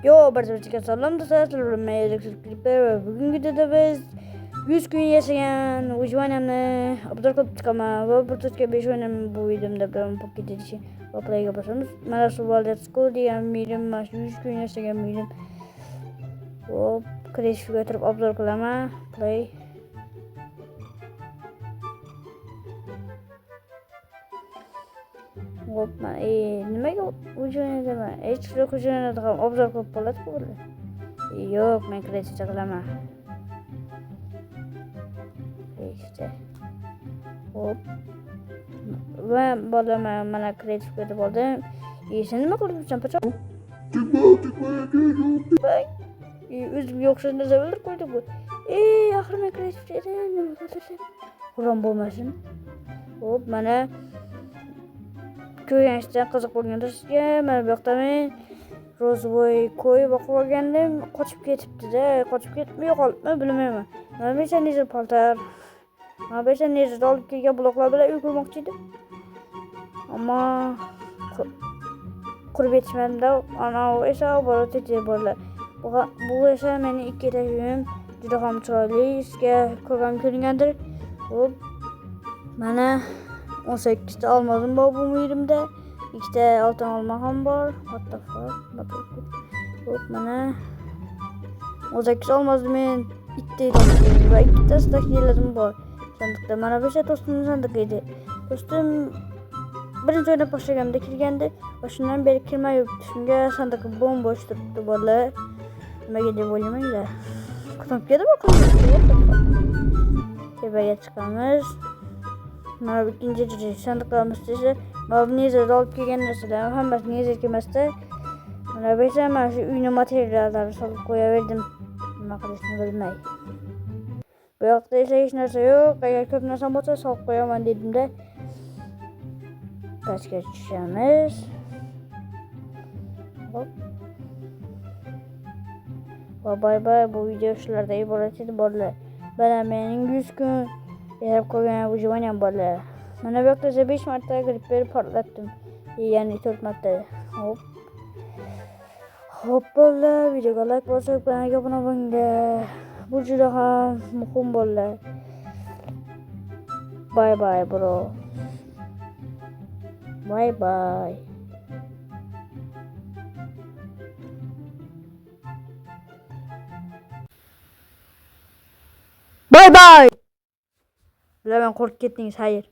Yo, barcha salom do'stlar, bugungi videoda biz 100 kun yashagan Ujvanamni obzor qilib chiqaman va bir tutga 5 o'ynaman bu videomda bilan paket edishi va playga bosamiz. Mana shu Wallet School degan mirim, mana shu 100 kun yashagan mirim. Hop, kreatifga o'tirib obzor qilaman. Play. Hop, nimaga Ujvanamda hech qanday Ujvanamda ham obzor qilib bo'ladi-ku bular. Yo'q, men kreativda qilaman. İşte. Hop. Ve balama mana kreatif deb oldim. Sen nima qilib yursan, pacha? Bak. O'zimga o'xshash narsalar qo'ydik bu. Axir men kreativ edim, nima qildim? Quron bo'lmasin. Hop, mana ko'rganingizdan qiziq bo'lganda sizga mana bu yoqda men rozvoy ko'y boqib olgandim, qochib ketibdi-da. Qochib ketmi, yo'qolibmi bilmayman. Mana meshangiz paltar. Mana meshangiz olib kelgan bloklar bilan uy qurmoqchi edim. Ammo qurib yetishmadi-da. Ana u esa oborotet bo'ldi. Bu esa mening ikki etagim juda ham chiroyli, sizga ko'rgam ko'ringandir. Hop. Mana 18 ta olmazim bor bu yerimda. 2 ta oltin olma ham bor. What the fuck? Hop, mana 18 olmazni men itdaydim va 2 ta staknelarim bor. Sandıkta mana bu do'stimning sandığı edi. Do'stim birinchi o'ynab boshlaganimda kirgandi va shundan beri kirmayib, shunga sandık bo'sh turibdi bolalar. Nimaga deb o'ylamanglar. Knopkada tepaga chiqamiz. Mana bu ikkinchi sandıqlarimiz esa mana bu nezada olib kelgan narsalar hammasi nezada emasda. Mana bu esa mana shu uyning materiallarini solib qo'yaverdim. Nima qilishni bilmay. Bu yoqda esa hech narsa yo'q. Agar ko'p narsa bo'lsa solib qo'yaman dedim-da. Pastga tushamiz. Hop. Va bay bay, bu video shulardan iborat edi bolalar. Mana mening 100 kun yashab qolgan Ujvanam bolalar. Mana bu yoqda 5 marta gripper portlatdim. Ya'ni 4 marta. Hop. Hop bolalar, videoga like bosib, kanalga obuna bo'linglar. Bu juda ham muhim bolalar. Bye bye bro. Bye bye. Bye bye. Bilaman qo'rqib ketdingiz, xayr.